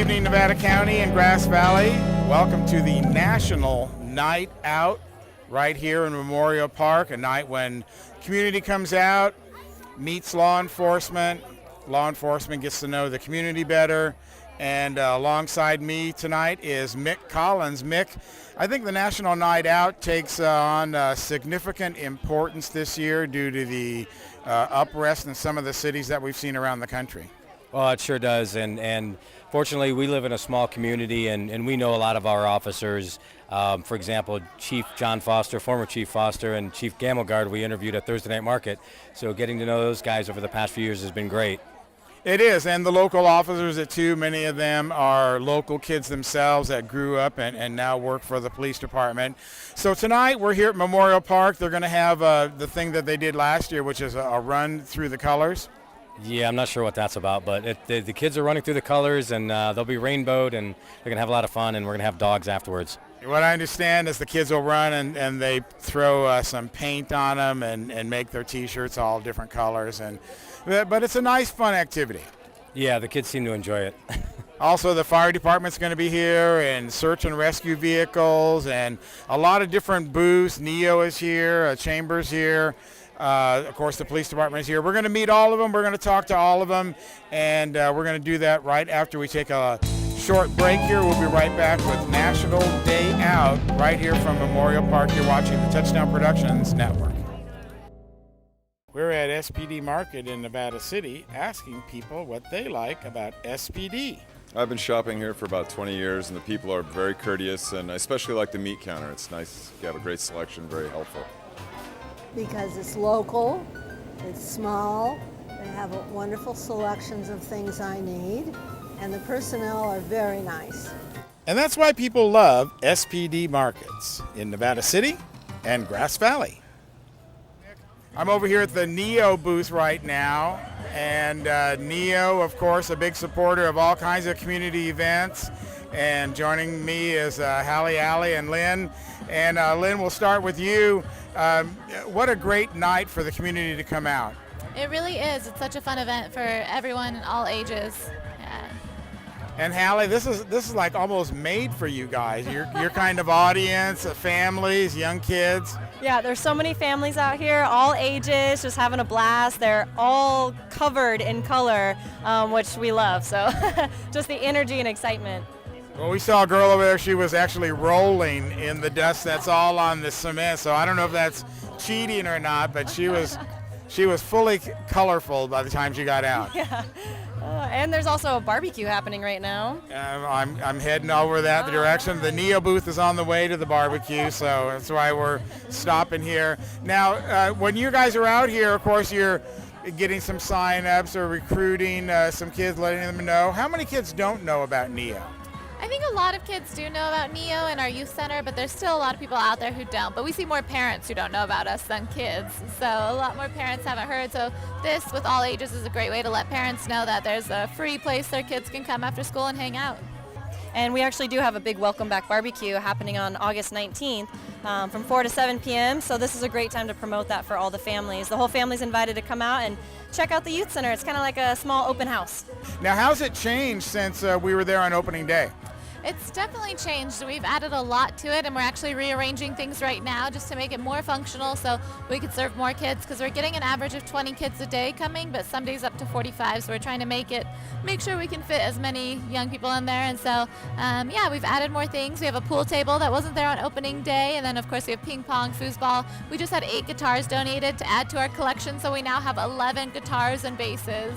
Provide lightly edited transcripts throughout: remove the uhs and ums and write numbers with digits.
evening, Nevada County and Grass Valley. Welcome to the National Night Out right here in Memorial Park, a night when community comes out, meets law enforcement. Law enforcement gets to know the community better. And alongside me tonight is Mick Collins. Mick, I think the National Night Out takes on significant importance this year due to the uprest in some of the cities that we've seen around the country. Well, it sure does, and fortunately we live in a small community, and we know a lot of our officers. For example, Chief John Foster, former Chief Foster, and Chief Gamelgard we interviewed at Thursday Night Market. So getting to know those guys over the past few years has been great. It is, and the local officers too, many of them are local kids themselves that grew up and now work for the police department. So tonight we're here at Memorial Park. They're going to have the thing that they did last year, which is a run through the colors. Yeah, I'm not sure what that's about, but the kids are running through the colors, and they'll be rainbowed, and they're going to have a lot of fun, and we're going to have dogs afterwards. What I understand is the kids will run and they throw some paint on them and make their T-shirts all different colors. But it's a nice, fun activity. Yeah, the kids seem to enjoy it. Also, the fire department's going to be here, and search and rescue vehicles, and a lot of different booths. NEO is here, Chambers here. Of course, the police department is here. We're going to meet all of them. We're going to talk to all of them, and we're going to do that right after we take a short break here. We'll be right back with National Day Out right here from Memorial Park. You're watching the Touchdown Productions Network. We're at SPD Market in Nevada City asking people what they like about SPD. I've been shopping here for about 20 years, and the people are very courteous, and I especially like the meat counter. It's nice. You have a great selection, very helpful. Because it's local, it's small, they have wonderful selections of things I need, and the personnel are very nice. And that's why people love SPD Markets in Nevada City and Grass Valley. I'm over here at the NEO booth right now, and NEO, of course, a big supporter of all kinds of community events. And joining me is Hallie, Allie, and Lynn. And Lynn, we'll start with you. What a great night for the community to come out. It really is. It's such a fun event for everyone in all ages. Yeah. And Hallie, this is like almost made for you guys. Your kind of audience, families, young kids. Yeah, there's so many families out here, all ages, just having a blast. They're all covered in color, which we love. So just the energy and excitement. Well, we saw a girl over there. She was actually rolling in the dust that's all on the cement. So I don't know if that's cheating or not, but she was fully colorful by the time she got out. Yeah. And there's also a barbecue happening right now. I'm heading over that direction. The NEO booth is on the way to the barbecue, so that's why we're stopping here. Now, when you guys are out here, of course, you're getting some sign-ups or recruiting some kids, letting them know. How many kids don't know about NEO? I think a lot of kids do know about NEO and our youth center, but there's still a lot of people out there who don't. But we see more parents who don't know about us than kids. So a lot more parents haven't heard. So this, with all ages, is a great way to let parents know that there's a free place their kids can come after school and hang out. And we actually do have a big welcome back barbecue happening on August 19th from 4 to 7 p.m. So this is a great time to promote that for all the families. The whole family's invited to come out and check out the youth center. It's kind of like a small open house. Now, how's it changed since we were there on opening day? It's definitely changed. We've added a lot to it, and we're actually rearranging things right now just to make it more functional so we could serve more kids, because we're getting an average of 20 kids a day coming, but some days up to 45, so we're trying to make sure we can fit as many young people in there. And so yeah, we've added more things. We have a pool table that wasn't there on opening day, and then of course we have ping pong, foosball. We just had 8 guitars donated to add to our collection, so we now have 11 guitars and basses.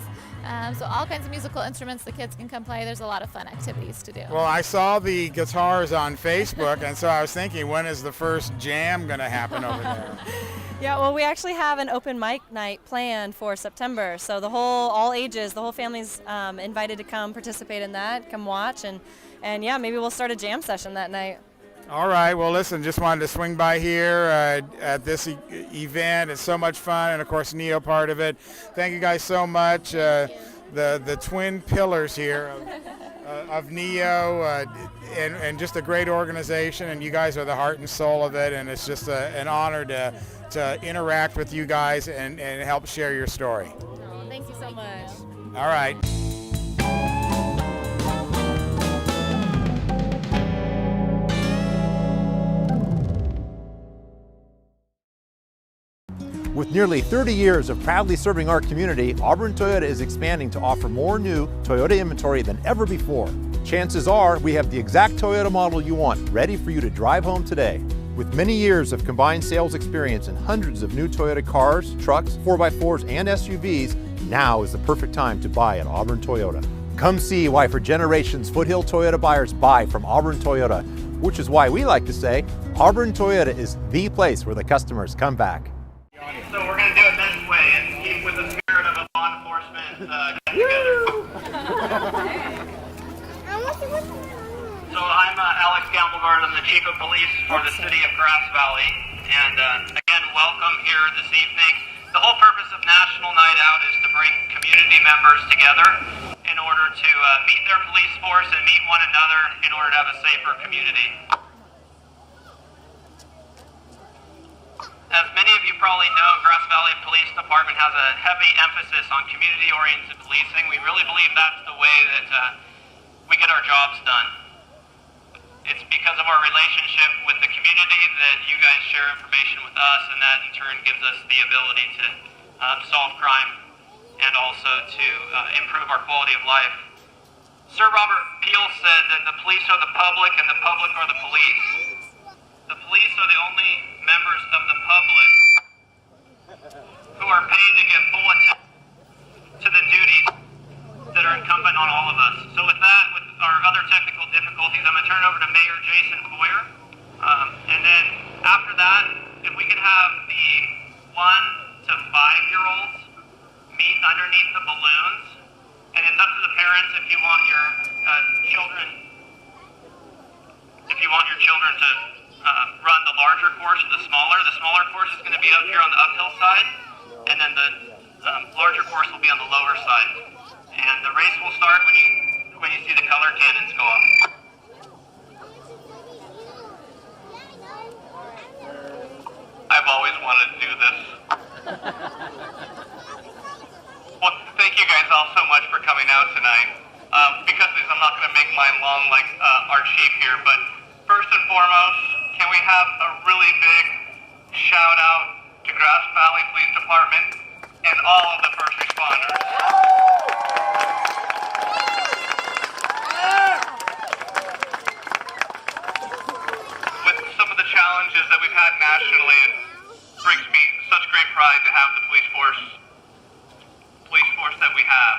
So all kinds of musical instruments the kids can come play. There's a lot of fun activities to do. Well, I saw the guitars on Facebook, and so I was thinking, when is the first jam going to happen over there? Yeah, well, we actually have an open mic night planned for September. So all ages, the whole family's invited to come participate in that, come watch, and yeah, maybe we'll start a jam session that night. All right. Well, listen, just wanted to swing by here at this event. It's so much fun, and, of course, NEO part of it. Thank you guys so much. The twin pillars here of NEO and just a great organization, and you guys are the heart and soul of it, and it's just an honor to interact with you guys and help share your story. Oh, thank you so much. All right. nearly 30 years of proudly serving our community, Auburn Toyota is expanding to offer more new Toyota inventory than ever before. Chances are we have the exact Toyota model you want, ready for you to drive home today. With many years of combined sales experience and hundreds of new Toyota cars, trucks, 4x4s, and SUVs, now is the perfect time to buy at Auburn Toyota. Come see why for generations Foothill Toyota buyers buy from Auburn Toyota, which is why we like to say Auburn Toyota is the place where the customers come back. So we're going to do it this way and keep with the spirit of a law enforcement get-together. So I'm Alex Gamblegard. I'm the Chief of Police for the City of Grass Valley. And again, welcome here this evening. The whole purpose of National Night Out is to bring community members together in order to meet their police force and meet one another in order to have a safer community. As many of you probably know, Grass Valley Police Department has a heavy emphasis on community-oriented policing. We really believe that's the way that we get our jobs done. It's because of our relationship with the community that you guys share information with us, and that in turn gives us the ability to solve crime and also to improve our quality of life. Sir Robert Peel said that the police are the public and the public are the police. The police are the only members of the public who are paid to give full attention to the duties that are incumbent on all of us. So with that, with our other technical difficulties, I'm going to turn it over to Mayor Jason Boyer. And then after that, if we could have the 1 to 5-year-olds meet underneath the balloons. And it's up to the parents if you want your children to run the larger course or the smaller. The smaller course is going to be up here on the uphill side, and then the larger course will be on the lower side. And the race will start when you see the color cannons go off. I've always wanted to do this. Well, thank you guys all so much for coming out tonight. Because of this, I'm not going to make mine long like our chief here, but first and foremost, can we have a really big shout out to Grass Valley Police Department and all of the first responders. With some of the challenges that we've had nationally, it brings me such great pride to have the police force that we have.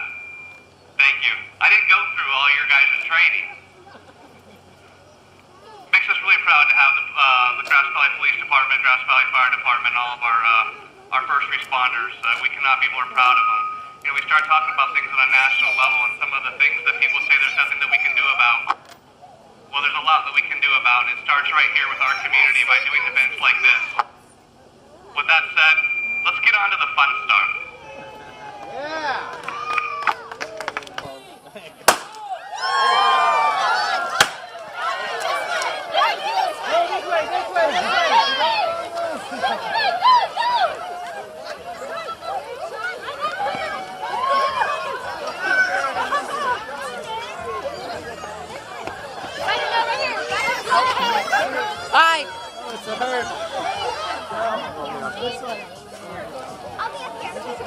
Thank you. I didn't go through all your guys' training. Makes us really proud to have the Grass Valley Police Department, Grass Valley Fire Department, all of our first responders. We cannot be more proud of them. You know, we start talking about things on a national level and some of the things that people say there's nothing that we can do about. Well, there's a lot that we can do about, and it starts right here with our community by doing events like this. With that said, let's get on to the fun stuff. I'll be up here.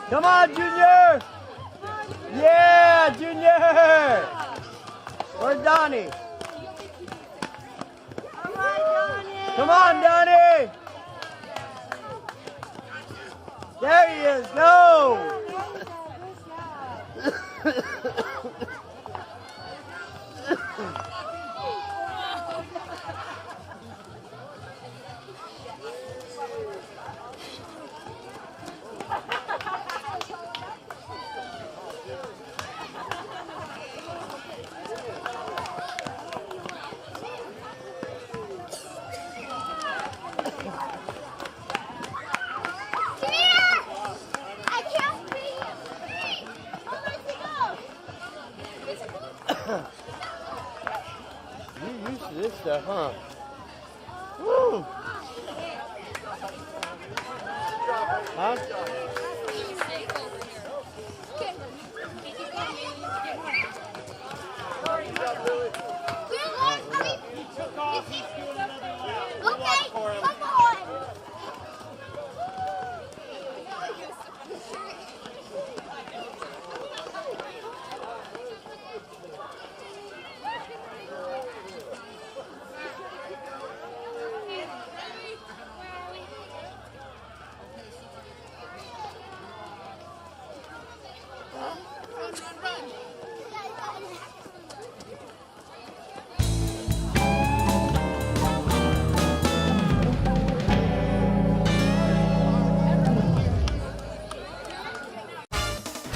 Come on, Junior! Yeah, Junior! Where's Donnie? Come on, Donnie! There he is, go! You used to this stuff, huh? Woo! Huh?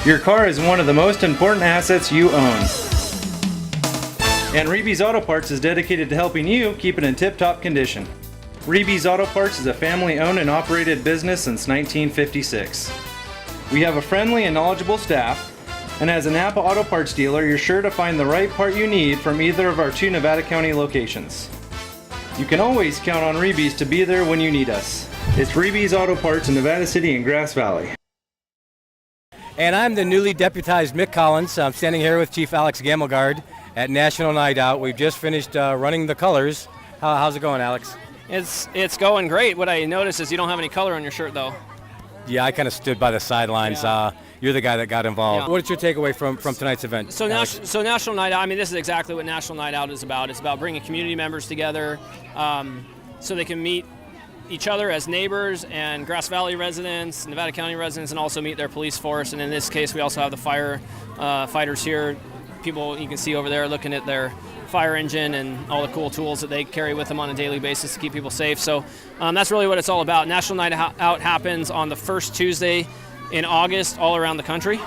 Your car is one of the most important assets you own. And Reeby's Auto Parts is dedicated to helping you keep it in tip-top condition. Reeby's Auto Parts is a family-owned and operated business since 1956. We have a friendly and knowledgeable staff, and as a Napa Auto Parts dealer, you're sure to find the right part you need from either of our 2 Nevada County locations. You can always count on Reeby's to be there when you need us. It's Reeby's Auto Parts in Nevada City and Grass Valley. And I'm the newly deputized Mick Collins. I'm standing here with Chief Alex Gamelgard at National Night Out. We've just finished running the colors. How's it going, Alex? It's going great. What I noticed is you don't have any color on your shirt, though. Yeah, I kind of stood by the sidelines. Yeah. You're the guy that got involved. Yeah. What's your takeaway from tonight's event? So National Night Out, I mean, this is exactly what National Night Out is about. It's about bringing community members together so they can meet each other as neighbors and Grass Valley residents, Nevada County residents, and also meet their police force. And in this case, we also have the fire fighters here. People you can see over there looking at their fire engine and all the cool tools that they carry with them on a daily basis to keep people safe. So that's really what it's all about. National Night Out happens on the first Tuesday in August all around the country.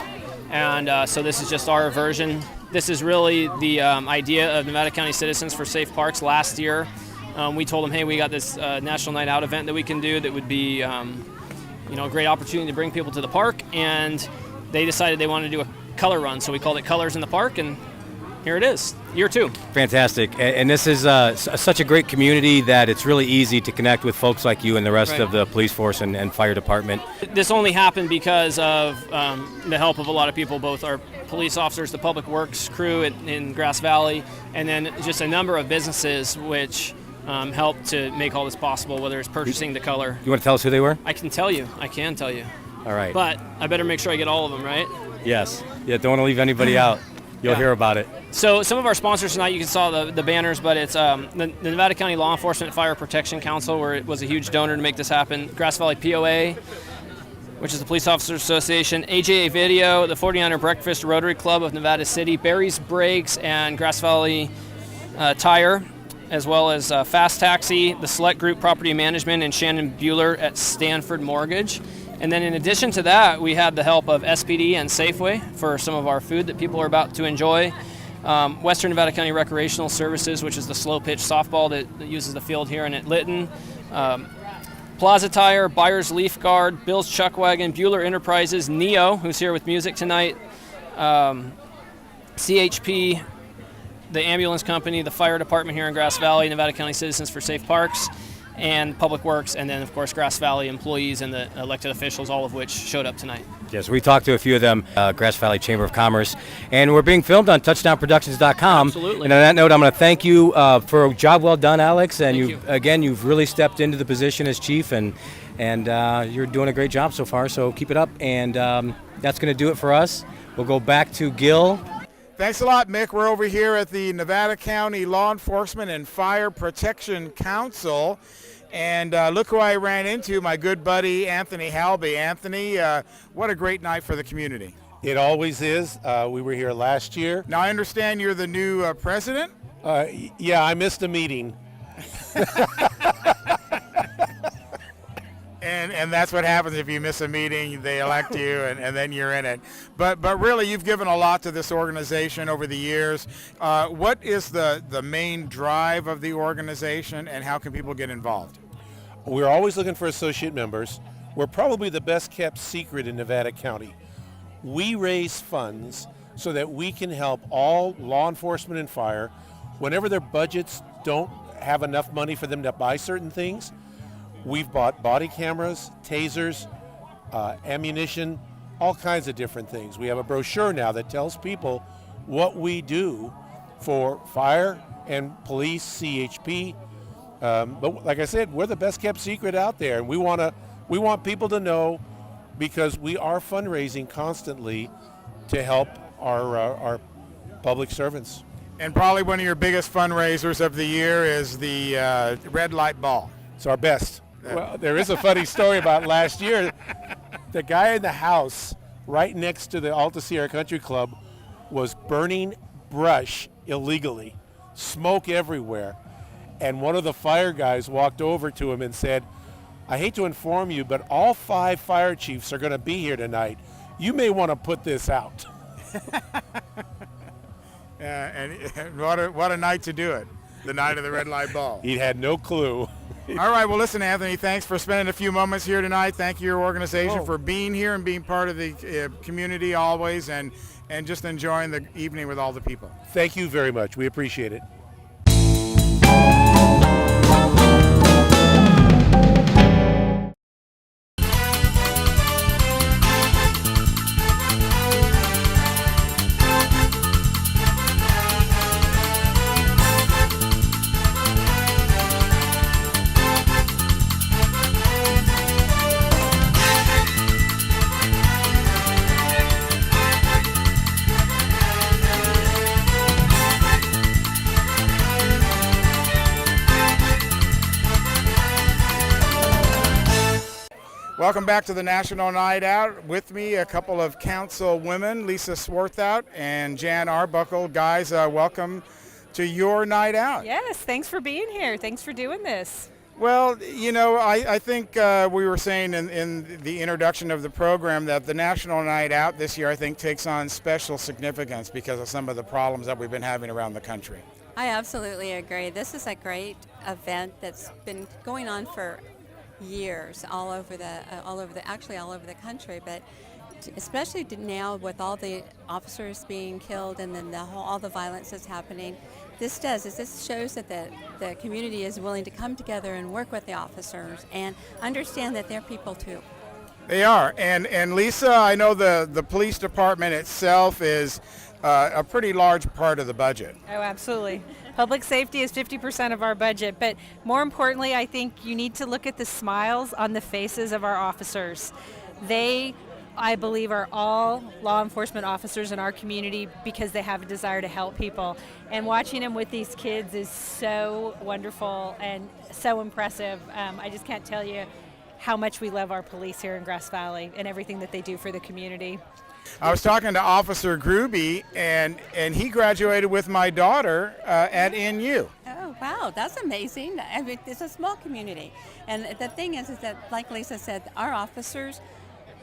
And so this is just our version. This is really the idea of Nevada County Citizens for Safe Parks last year. We told them, hey, we got this National Night Out event that we can do that would be a great opportunity to bring people to the park. And they decided they wanted to do a color run. So we called it Colors in the Park. And here it is, year 2. Fantastic. And this is such a great community that it's really easy to connect with folks like you and the rest of the police force and fire department. This only happened because of the help of a lot of people, both our police officers, the public works crew in Grass Valley, and then just a number of businesses which helped to make all this possible, whether it's purchasing the color. You want to tell us who they were? I can tell you. All right. But I better make sure I get all of them, right? Yes. Yeah, don't want to leave anybody out. You'll hear about it. So some of our sponsors tonight, you can saw the banners, but it's the Nevada County Law Enforcement Fire Protection Council, where it was a huge donor to make this happen. Grass Valley POA, which is the Police Officers Association, AJA Video, the 49er Breakfast Rotary Club of Nevada City, Barry's Brakes, and Grass Valley Tire, as well as Fast Taxi, the Select Group Property Management, and Shannon Bueller at Stanford Mortgage. And then in addition to that, we had the help of SPD and Safeway for some of our food that people are about to enjoy. Western Nevada County Recreational Services, which is the slow pitch softball that uses the field here and at Lytton. Plaza Tire, Byers Leaf Guard, Bill's Chuck Wagon, Bueller Enterprises, Neo, who's here with music tonight, CHP, the ambulance company, the fire department here in Grass Valley, Nevada County Citizens for Safe Parks, and Public Works, and then of course Grass Valley employees and the elected officials, all of which showed up tonight. Yes, we talked to a few of them, Grass Valley Chamber of Commerce, and we're being filmed on touchdownproductions.com. Absolutely. And on that note, I'm going to thank you for a job well done, Alex, and you've really stepped into the position as chief, and and you're doing a great job so far, so keep it up. And that's going to do it for us. We'll go back to Gil. Thanks a lot, Mick. We're over here at the Nevada County Law Enforcement and Fire Protection Council. And look who I ran into, my good buddy, Anthony Halby. Anthony, what a great night for the community. It always is. We were here last year. Now, I understand you're the new president? Yeah, I missed a meeting. And that's what happens if you miss a meeting. They elect you, and then you're in it. But really, you've given a lot to this organization over the years. What is the main drive of the organization, and how can people get involved? We're always looking for associate members. We're probably the best kept secret in Nevada County. We raise funds so that we can help all law enforcement and fire whenever their budgets don't have enough money for them to buy certain things. We've bought body cameras, tasers, ammunition, all kinds of different things. We have a brochure now that tells people what we do for fire and police, CHP. But like I said, we're the best kept secret out there, and we want people to know, because we are fundraising constantly to help our public servants. And probably one of your biggest fundraisers of the year is the red light ball. It's our best. Well, there is a funny story about last year. The guy in the house right next to the Alta Sierra Country Club was burning brush illegally, smoke everywhere. And one of the fire guys walked over to him and said, "I hate to inform you, but all 5 fire chiefs are going to be here tonight. You may want to put this out." And what a night to do it, the night of the red light ball. He had no clue. All right, well, listen, Anthony, thanks for spending a few moments here tonight. Thank you, your organization, for being here and being part of the community always, and just enjoying the evening with all the people. Thank you very much. We appreciate it. Welcome back to the National Night Out. With me, a couple of council women, Lisa Swarthout and Jan Arbuckle. Guys, welcome to your night out. Yes, thanks for being here. Thanks for doing this. Well, you know, I think we were saying in the introduction of the program that the National Night Out this year, I think, takes on special significance because of some of the problems that we've been having around the country. I absolutely agree. This is a great event that's been going on for years all over the country, but especially now with all the officers being killed and then all the violence that's happening, this shows that the community is willing to come together and work with the officers and understand that they're people too. They are, and Lisa, I know the police department itself is a pretty large part of the budget. Oh, absolutely. Public safety is 50% of our budget, but more importantly, I think you need to look at the smiles on the faces of our officers. They, I believe, are all law enforcement officers in our community because they have a desire to help people. And watching them with these kids is so wonderful and so impressive. I just can't tell you how much we love our police here in Grass Valley and everything that they do for the community. I was talking to Officer Gruby, and he graduated with my daughter at NU. Oh, wow, that's amazing. I mean, it's a small community. And the thing is that, like Lisa said, our officers,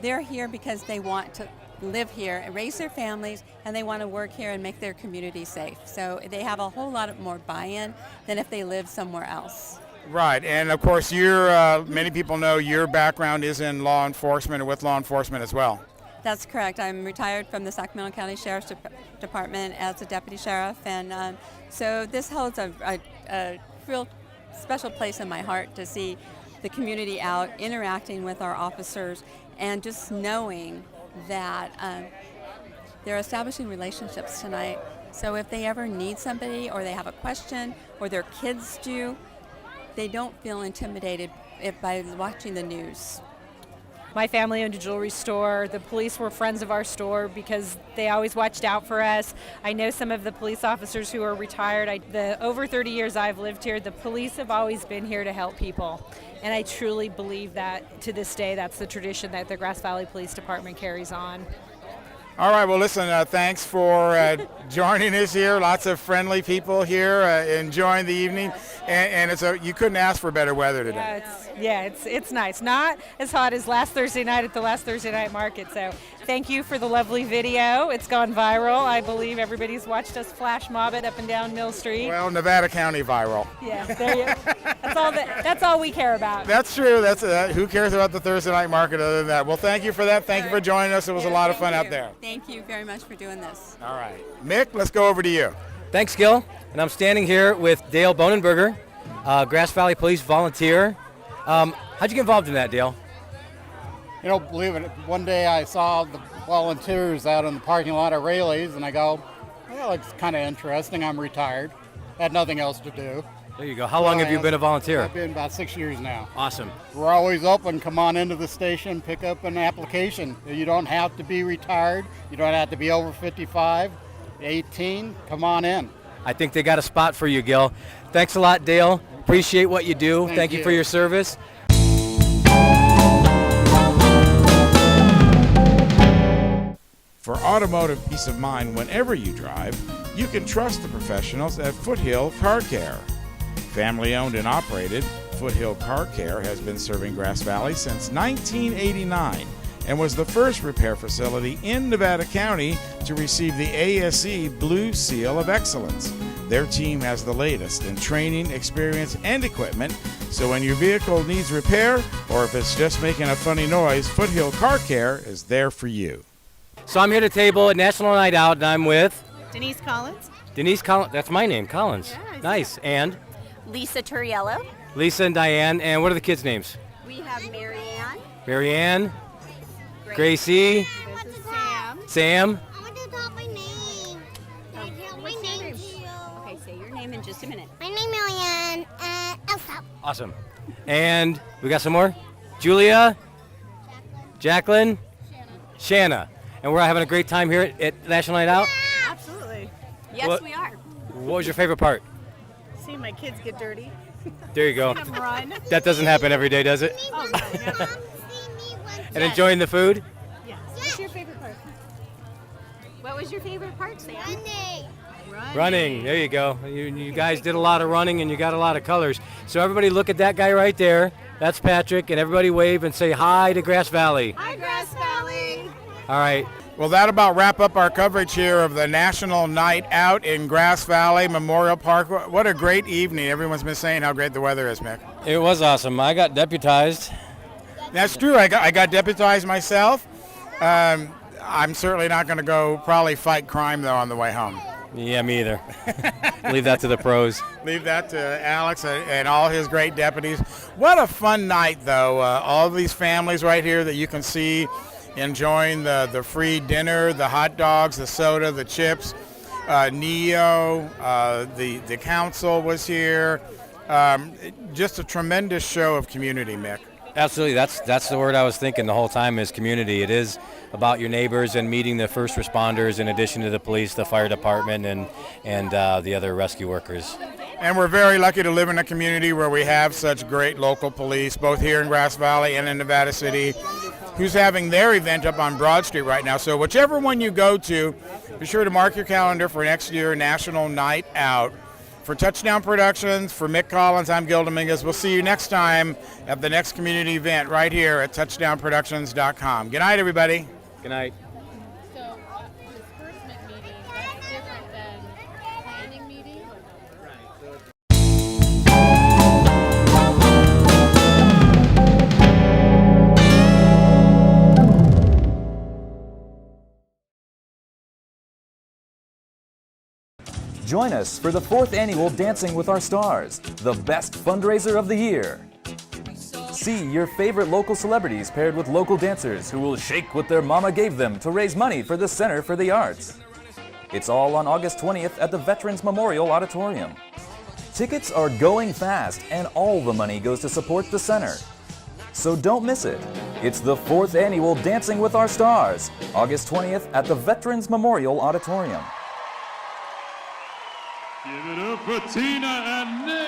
they're here because they want to live here and raise their families, and they want to work here and make their community safe. So they have a whole lot more buy-in than if they lived somewhere else. Right, and of course, many people know your background is in law enforcement or with law enforcement as well. That's correct. I'm retired from the Sacramento County Sheriff's Department as a deputy sheriff, and so this holds a real special place in my heart to see the community out interacting with our officers and just knowing that they're establishing relationships tonight. So if they ever need somebody or they have a question or their kids do, they don't feel intimidated by watching the news. My family owned a jewelry store. The police were friends of our store because they always watched out for us. I know some of the police officers who are retired. The over 30 years I've lived here, the police have always been here to help people. And I truly believe that to this day, that's the tradition that the Grass Valley Police Department carries on. All right, well, listen, thanks for joining us here. Lots of friendly people here enjoying the evening. And you couldn't ask for better weather today. It's nice. Not as hot as last Thursday night at the last Thursday night market. So thank you for the lovely video. It's gone viral. I believe everybody's watched us flash mob it up and down Mill Street. Well, Nevada County viral. Yeah, there you go. That's all we care about. That's true. Who cares about the Thursday night market other than that? Well, thank you for that. Thank you for joining us. It was a lot of fun out there. Thank you very much for doing this. All right. Mick, let's go over to you. Thanks, Gil. And I'm standing here with Dale Bonenberger, Grass Valley Police volunteer. How'd you get involved in that, Dale? You know, believe it, one day I saw the volunteers out in the parking lot at Rayleigh's, and I go, well, it's kind of interesting. I'm retired. Had nothing else to do. There you go. How long have you been a volunteer? I've been about 6 years now. Awesome. We're always open. Come on into the station, pick up an application. You don't have to be retired. You don't have to be over 55, 18. Come on in. I think they got a spot for you, Gil. Thanks a lot, Dale. Appreciate what you do. Thank you for your service. For automotive peace of mind whenever you drive, you can trust the professionals at Foothill Car Care. Family owned and operated, Foothill Car Care has been serving Grass Valley since 1989 and was the first repair facility in Nevada County to receive the ASE Blue Seal of Excellence. Their team has the latest in training, experience, and equipment, so when your vehicle needs repair or if it's just making a funny noise, Foothill Car Care is there for you. So I'm here at a table at National Night Out, and I'm with Denise Collins. Denise Collins. That's my name, Collins. Yeah, nice. And Lisa Turiello. Lisa and Diane. And what are the kids' names? We have Marianne. Marianne. Gracie. This is Sam. Sam. I want to talk my name. What's your name? Okay, say your name in just a minute. My name is Marianne Elsa. Awesome. And we got some more? Julia. Jacqueline. Shanna. And we're having a great time here at National Night Out? Absolutely. Yes, we are. What was your favorite part? Seeing my kids get dirty. There you go. Them run. That doesn't happen every day, does it? Oh, no. And enjoying the food? Yes. What's your favorite part? What was your favorite part, Sam? Running. There you go. You guys did a lot of running and you got a lot of colors. So everybody look at that guy right there. That's Patrick. And everybody wave and say hi to Grass Valley. Hi, Grass Valley. All right. Well, that about wrap up our coverage here of the National Night Out in Grass Valley Memorial Park. What a great evening. Everyone's been saying how great the weather is, Mick. It was awesome. I got deputized. That's true. I got deputized myself. I'm certainly not going to go probably fight crime, though, on the way home. Yeah, me either. Leave that to the pros. Leave that to Alex and all his great deputies. What a fun night, though. All of these families right here that you can see enjoying the free dinner, the hot dogs, the soda, the chips. Neo, the council was here. Just a tremendous show of community, Mick. Absolutely. That's the word I was thinking the whole time is community. It is about your neighbors and meeting the first responders in addition to the police, the fire department, and the other rescue workers. And we're very lucky to live in a community where we have such great local police, both here in Grass Valley and in Nevada City, who's having their event up on Broad Street right now. So whichever one you go to, be sure to mark your calendar for next year, National Night Out. For Touchdown Productions, for Mick Collins, I'm Gil Dominguez. We'll see you next time at the next community event right here at touchdownproductions.com. Good night, everybody. Good night. So disbursement meeting, that's different than planning meeting? Join us for the 4th annual Dancing with Our Stars, the best fundraiser of the year. See your favorite local celebrities paired with local dancers who will shake what their mama gave them to raise money for the Center for the Arts. It's all on August 20th at the Veterans Memorial Auditorium. Tickets are going fast, and all the money goes to support the center. So don't miss it. It's the 4th annual Dancing with Our Stars, August 20th at the Veterans Memorial Auditorium. Give it up for Tina and Nick.